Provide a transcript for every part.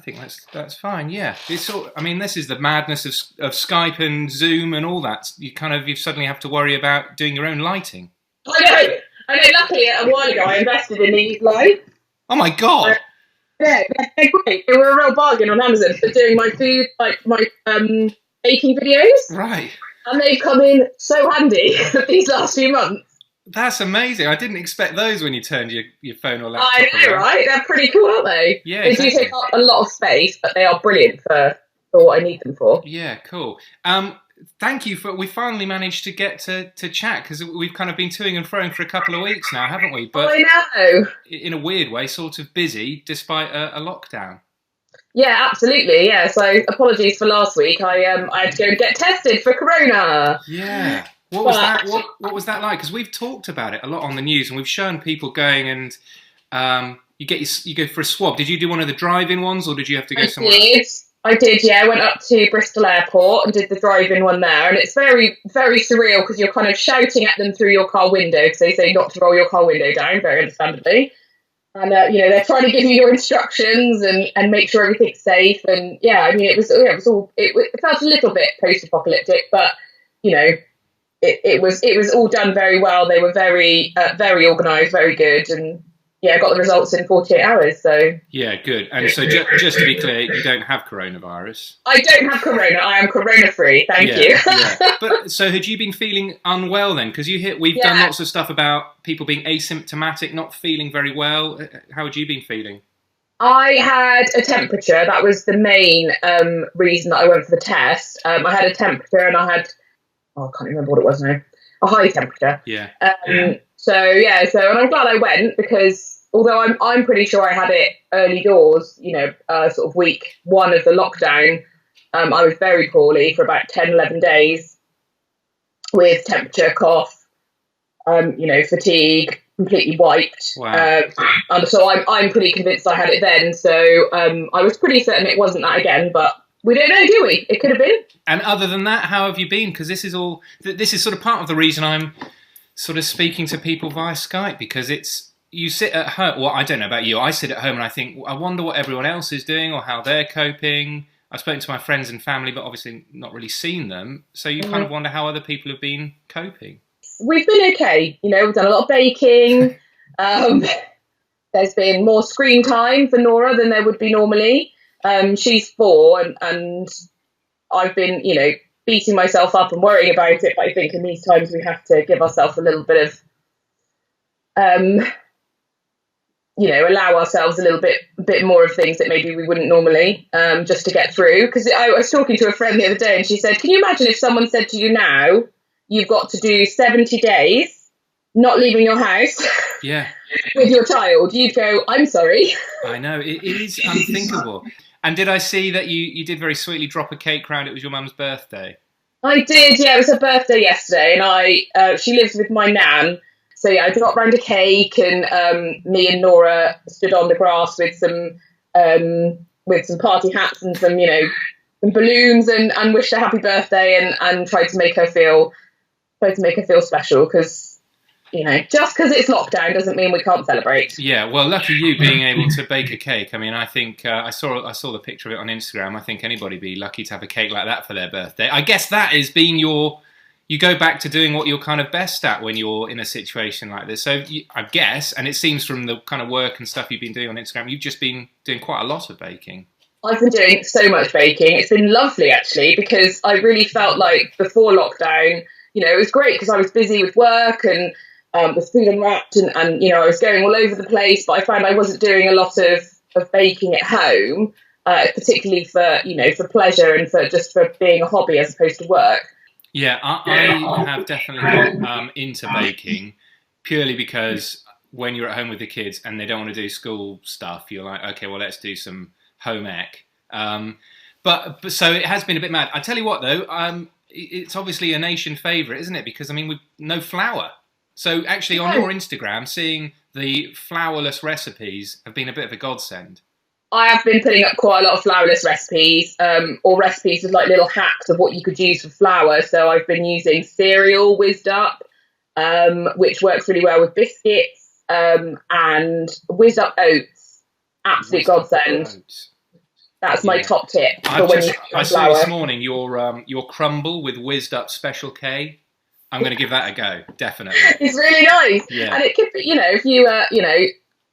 think that's fine. Yeah, it's all. I mean, this is the madness of Skype and Zoom and all that. You suddenly have to worry about doing your own lighting. I know. Luckily, a while ago, I invested in these lights. Oh my god! Yeah, they're great. They were a real bargain on Amazon for doing my food, like my baking videos. Right. And they've come in so handy these last few months. That's amazing. I didn't expect those when you turned your phone or laptop I know, around. right? They're pretty cool, aren't they? Yeah, They do take up a lot of space, but they are brilliant for what I need them for. Yeah, cool. Thank you we finally managed to get to chat, because we've kind of been toing and froing for a couple of weeks now, haven't we? But I know. In a weird way, sort of busy despite a lockdown. Yeah, absolutely. Yeah. So apologies for last week. I had to go and get tested for corona. Yeah. What was that? What was that like? Because we've talked about it a lot on the news, and we've shown people going and you go for a swab. Did you do one of the drive-in ones, or did you have to go somewhere else? I did, yeah. I went up to Bristol Airport and did the drive-in one there, and it's very, very surreal because you're kind of shouting at them through your car window because they say not to roll your car window down, very understandably. And they're trying to give you your instructions and make sure everything's safe. And yeah, I mean, it felt a little bit post-apocalyptic, but it was all done very well. They were very, very organised, very good, and yeah, I got the results in 48 hours. So yeah, good. And so just to be clear, you don't have coronavirus. I don't have corona. I am corona-free. Thank you. Yeah. But so had you been feeling unwell then? Because we've done lots of stuff about people being asymptomatic, not feeling very well. How had you been feeling? I had a temperature. That was the main reason that I went for the test. I had a temperature, and I had I can't remember what it was now. A high temperature. Yeah. So and I'm glad I went, because although I'm pretty sure I had it early doors, sort of week 1 of the lockdown, I was very poorly for about 10, 11 days with temperature, cough, fatigue, completely wiped. Wow. And so I'm pretty convinced I had it then. So I was pretty certain it wasn't that again, but we don't know, do we? It could have been. And other than that, how have you been? Because this is sort of part of the reason I'm sort of speaking to people via Skype, because you sit at home. Well, I don't know about you. I sit at home and I think, I wonder what everyone else is doing or how they're coping. I've spoken to my friends and family, but obviously not really seen them. So you kind of wonder how other people have been coping. We've been okay. We've done a lot of baking. There's been more screen time for Nora than there would be normally. She's 4 and I've been, beating myself up and worrying about it. But I think in these times we have to give ourselves a little bit of, allow ourselves a little bit more of things that maybe we wouldn't normally, just to get through. Because I was talking to a friend the other day, and she said, can you imagine if someone said to you now, you've got to do 70 days not leaving your house with your child? You'd go, I'm sorry. I know, it is unthinkable. And did I see that you did very sweetly drop a cake round? It was your mum's birthday. I did, yeah. It was her birthday yesterday, and she lives with my nan. So yeah, I dropped round a cake, and me and Nora stood on the grass with some party hats and some balloons, and wished her happy birthday, and tried to make her feel special, because just because it's lockdown doesn't mean we can't celebrate. Yeah, well, lucky you being able to bake a cake. I mean, I think I saw the picture of it on Instagram. I think anybody would be lucky to have a cake like that for their birthday. I guess that is being you go back to doing what you're kind of best at when you're in a situation like this. So I guess, and it seems from the kind of work and stuff you've been doing on Instagram, you've just been doing quite a lot of baking. I've been doing so much baking. It's been lovely, actually, because I really felt like before lockdown, it was great because I was busy with work and with food unwrapped, and I was going all over the place, but I found I wasn't doing a lot of baking at home, particularly for pleasure and for being a hobby as opposed to work. Yeah, I have definitely got into baking purely because when you're at home with the kids and they don't want to do school stuff, you're like, okay, well, let's do some home ec. But so it has been a bit mad. I tell you what, though, it's obviously a nation favourite, isn't it? Because, I mean, we've no flour. So actually on your Instagram, seeing the flourless recipes have been a bit of a godsend. I have been putting up quite a lot of flourless recipes, or recipes with like little hacks of what you could use for flour. So I've been using cereal whizzed up, which works really well with biscuits, and whizzed up oats. Absolute godsend. That's my top tip for I saw this morning your crumble with whizzed up Special K. I'm going to give that a go, definitely. It's really nice, and it could be, if you,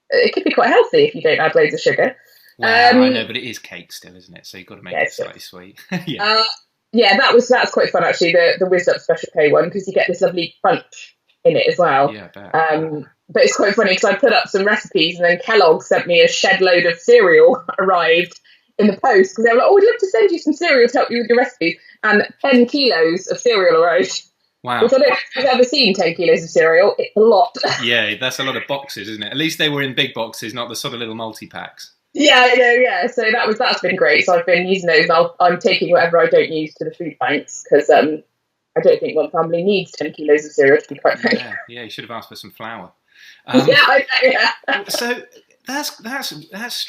it could be quite healthy if you don't add loads of sugar. Well, I know, but it is cake still, isn't it? So you've got to make it slightly sweet. That's quite fun actually. The whizzed up Special K one, because you get this lovely crunch in it as well. Yeah, I bet. But it's quite funny because I put up some recipes, and then Kellogg sent me a shed load of cereal arrived in the post, because they were like, "Oh, we'd love to send you some cereal to help you with your recipes," and 10 kilos of cereal arrived. Wow. Which I don't think I've ever seen 10 kilos of cereal. It's a lot. Yeah, that's a lot of boxes, isn't it? At least they were in big boxes, not the sort of little multi-packs. Yeah. So that's been great. So I've been using those, and I'm taking whatever I don't use to the food banks, because I don't think one family needs 10 kilos of cereal, to be quite frank. Yeah, you should have asked for some flour. So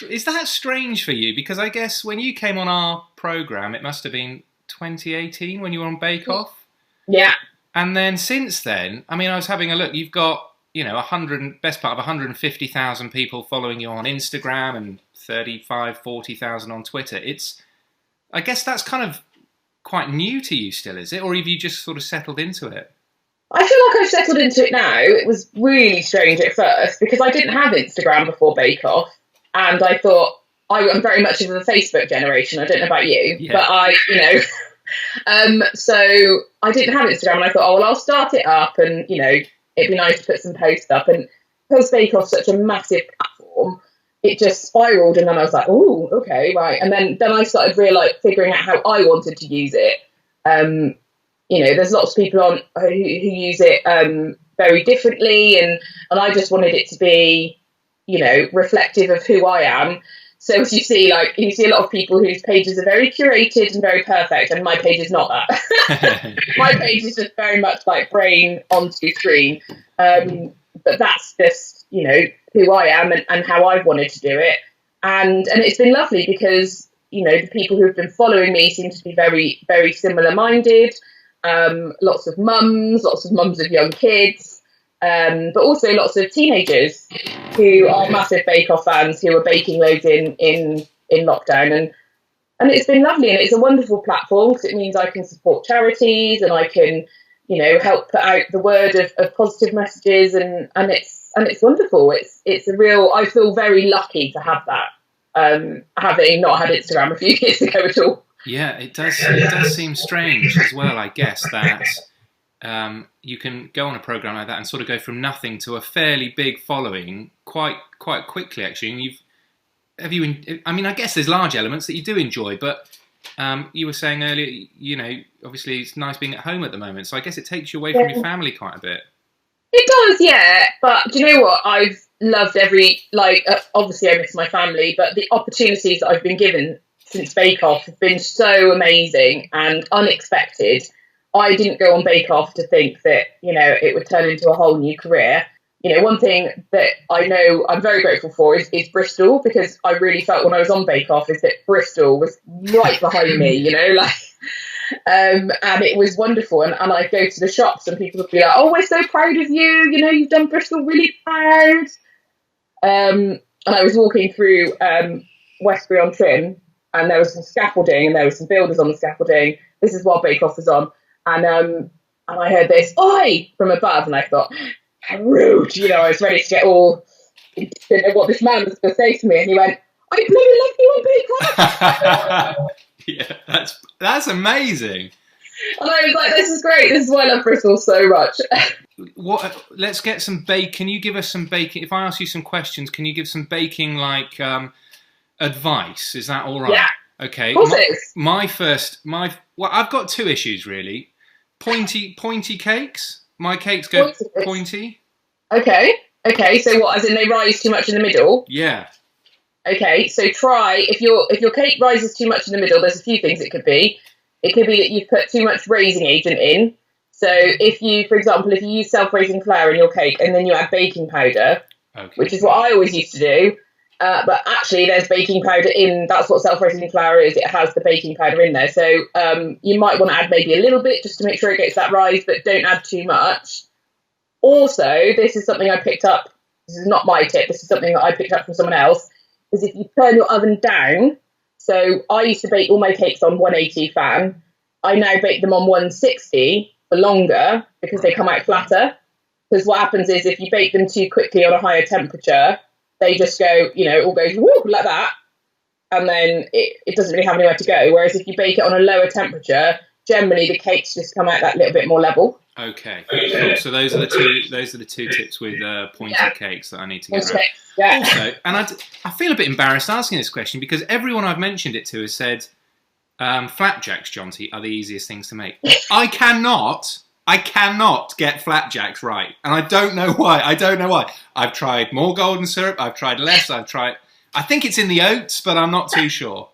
is that strange for you? Because I guess when you came on our programme, it must have been 2018 when you were on Bake Off. Yeah. And then since then, I mean, I was having a look. You've got, best part of 150,000 people following you on Instagram and 40,000 on Twitter. I guess that's kind of quite new to you still, is it? Or have you just sort of settled into it? I feel like I've settled into it now. It was really strange at first because I didn't have Instagram before Bake Off, and I thought I'm very much of the Facebook generation. I don't know about you, but so I didn't have Instagram, and I thought, I'll start it up, and it'd be nice to put some posts up. And because Bake Off's such a massive platform, it just spiraled, and then I was like, oh, okay, right. And then I started figuring out how I wanted to use it. There's lots of people who use it very differently, and I just wanted it to be, reflective of who I am. So as you see, a lot of people whose pages are very curated and very perfect, and my page is not that. My page is just very much like brain onto screen. But that's just, who I am and how I've wanted to do it. And it's been lovely because, the people who have been following me seem to be very, very similar minded. Lots of mums of young kids, but also lots of teenagers who are massive Bake Off fans, who are baking loads in lockdown, and it's been lovely, and it's a wonderful platform because it means I can support charities, and I can help put out the word of positive messages, and it's wonderful. It's a real, I feel very lucky to have that, having not had Instagram a few years ago at all. Yeah, it does seem strange as well, I guess, that you can go on a programme like that and sort of go from nothing to a fairly big following quite quickly, actually. And I guess there's large elements that you do enjoy, but you were saying earlier, obviously it's nice being at home at the moment, so I guess it takes you away from your family quite a bit. It does, yeah, but do you know what? I've loved obviously I miss my family, but the opportunities that I've been given since Bake Off have been so amazing and unexpected. I didn't go on Bake Off to think that, it would turn into a whole new career. One thing that I know I'm very grateful for is Bristol, because I really felt when I was on Bake Off is that Bristol was right behind me, and it was wonderful. And I'd go to the shops and people would be like, oh, we're so proud of you, you've done Bristol really proud. And I was walking through Westbury-on-Trim, and there was some scaffolding, and there were some builders on the scaffolding. This is while Bake Off was on. And I heard this, oi, from above, and I thought, how rude. I was ready to get all, didn't know what this man was going to say to me. And he went, I bloody love you on Bake Off. Yeah, that's amazing. And I was like, this is great. This is why I love Bristol so much. Let's get some bake. Can you give us some baking? If I ask you some questions, can you give some baking, advice? Is that all right? Yeah. Okay. Of course it is. I've got two issues really. Pointy cakes. My cakes go pointy. Okay. So what? As in they rise too much in the middle? Yeah. Okay. So try if your cake rises too much in the middle. There's a few things it could be. It could be that you've put too much raising agent in. So if you use self-raising flour in your cake and then you add baking powder, which is what I always used to do. But actually, there's baking powder in. That's what self-raising flour is. It has the baking powder in there. So you might want to add maybe a little bit just to make sure it gets that rise, but don't add too much. Also, this is something I picked up. This is not my tip. This is something that I picked up from someone else. Is if you turn your oven down, So I used to bake all my cakes on 180 fan. I now bake them on 160 for longer because they come out flatter. Because what happens is if you bake them too quickly on a higher temperature, they just go, it all goes whoop, like that. And then it doesn't really have anywhere to go. Whereas if you bake it on a lower temperature, generally the cakes just come out that little bit more level. Okay, cool. So those are the two tips with pointed cakes that I need to get right. Yeah. Also, and I feel a bit embarrassed asking this question because everyone I've mentioned it to has said flapjacks, Jonty, are the easiest things to make. I cannot get flapjacks right, and I don't know why. I've tried more golden syrup. I've tried less. I think it's in the oats, but I'm not too sure.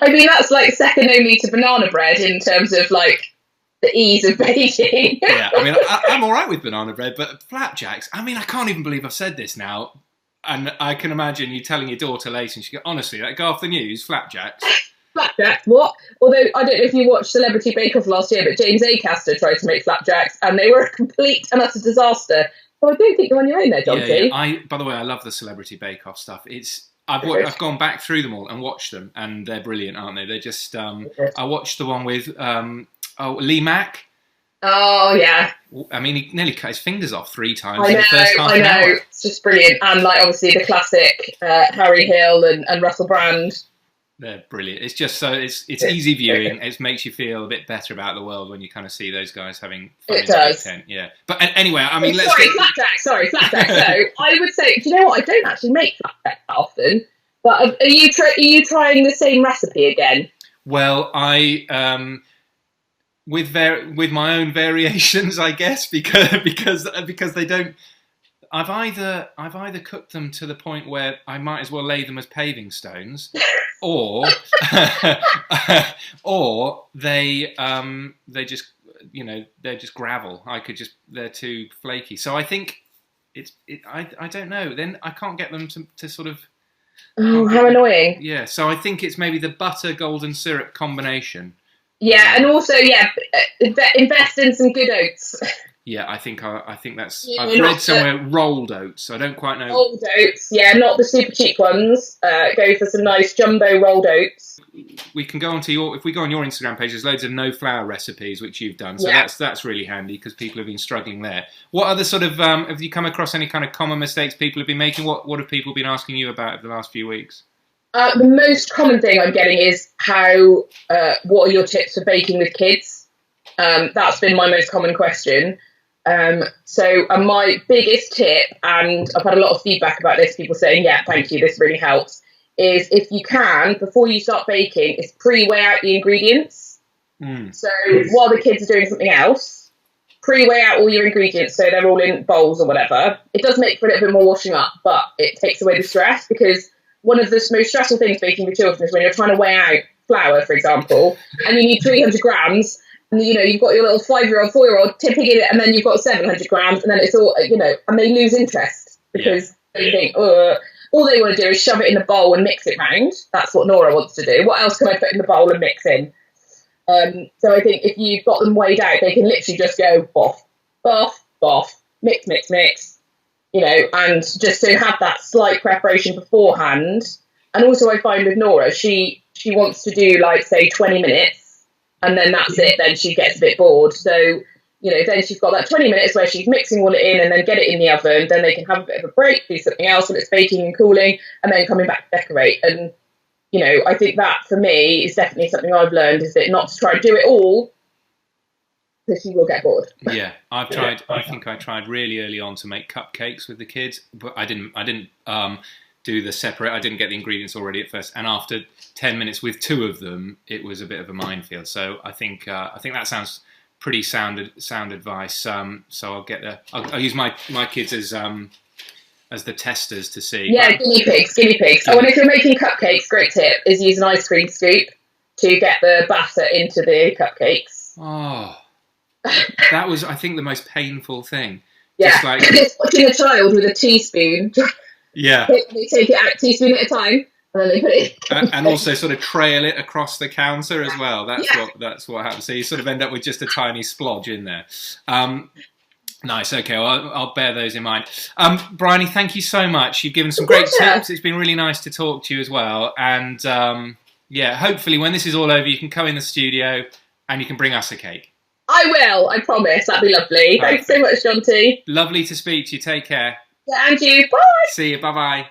I mean, that's like second only to banana bread in terms of like the ease of baking. Yeah, I mean, I'm all right with banana bread, but flapjacks, I mean, I can't even believe I've said this now. And I can imagine you telling your daughter later, and she go, honestly, that go off the news, flapjacks. Flapjacks, what? Although, I don't know if you watched Celebrity Bake Off last year, but James Acaster tried to make flapjacks, and they were a complete and utter disaster. So I don't think you're on your own there, Jonty. Yeah. By the way, I love the Celebrity Bake Off stuff. I've gone back through them all and watched them, and they're brilliant, aren't they? They're just. I watched the one with Lee Mack. Oh yeah. I mean, he nearly cut his fingers off 3 times in the first half an hour. It's just brilliant, and like obviously the classic Harry Hill and Russell Brand. They're brilliant. It's just so it's easy viewing. It makes you feel a bit better about the world when you kind of see those guys having fun. It does. Content. Yeah. But anyway, I mean, flapjacks. Sorry, flapjacks. So I would say, do you know what? I don't actually make flapjacks that often. But are you trying the same recipe again? Well, I with my own variations, I guess, because they don't. I've either cooked them to the point where I might as well lay them as paving stones, or or they just they're just gravel. They're too flaky. So I think I don't know. Then I can't get them to sort of. Oh, how annoying! Yeah, so I think it's maybe the butter golden syrup combination. Yeah, and also invest in some good oats. Yeah, I think that's. Yeah, I've read somewhere rolled oats. I don't quite know. Rolled oats, yeah, not the super cheap ones. Go for some nice jumbo rolled oats. We can go onto if we go on your Instagram page, there's loads of no flour recipes which you've done. So that's really handy because people have been struggling there. What other sort of have you come across any kind of common mistakes people have been making? What have people been asking you about over the last few weeks? The most common thing I'm getting is what are your tips for baking with kids? That's been my most common question. So my biggest tip, and I've had a lot of feedback about this, people saying, yeah, thank you, this really helps, is if you can, before you start baking, is pre-weigh out the ingredients. So while the kids are doing something else, pre-weigh out all your ingredients so they're all in bowls or whatever. It does make for a little bit more washing up, but it takes away the stress, because one of the most stressful things baking for children is when you're trying to weigh out flour, for example, and you need 300 grams, and you've got your little 5-year-old, 4-year-old tipping in it, and then you've got 700 grams, and then it's all, and they lose interest because they think, all they want to do is shove it in the bowl and mix it round. That's what Nora wants to do. What else can I put in the bowl and mix in? So I think if you've got them weighed out, they can literally just go boff, boff, boff, mix, mix, mix, and just to have that slight preparation beforehand. And also I find with Nora, she wants to do like, say, 20 minutes, and then that's it. Then she gets a bit bored. So, then she's got that 20 minutes where she's mixing all it in and then get it in the oven. Then they can have a bit of a break, do something else when it's baking and cooling, and then coming back to decorate. And, I think that for me is definitely something I've learned, is that not to try and do it all, because she will get bored. Yeah, I've tried. I think I tried really early on to make cupcakes with the kids, but I didn't do the separate. I didn't get the ingredients already at first, and after 10 minutes with 2 of them, it was a bit of a minefield. So I think that sounds pretty sound advice. So I'll use my kids as the testers to see. Yeah, guinea pigs. Oh, and if you're making cupcakes, great tip is use an ice cream scoop to get the batter into the cupcakes. Oh, that was, I think, the most painful thing. Yeah, just like it's watching a child with a teaspoon. Yeah, they take it out a teaspoon at a time, and then they put it and also sort of trail it across the counter as well. That's what happens. So you sort of end up with just a tiny splodge in there. Nice. Okay, well, I'll bear those in mind. Briony, thank you so much. You've given some great tips. It's been really nice to talk to you as well. And Yeah, hopefully when this is all over, you can come in the studio and you can bring us a cake. I will, I promise. That'd be lovely. Perfect. Thanks so much, Jonty. Lovely to speak to you. Take care. Yeah, and you. Bye. See you. Bye-bye.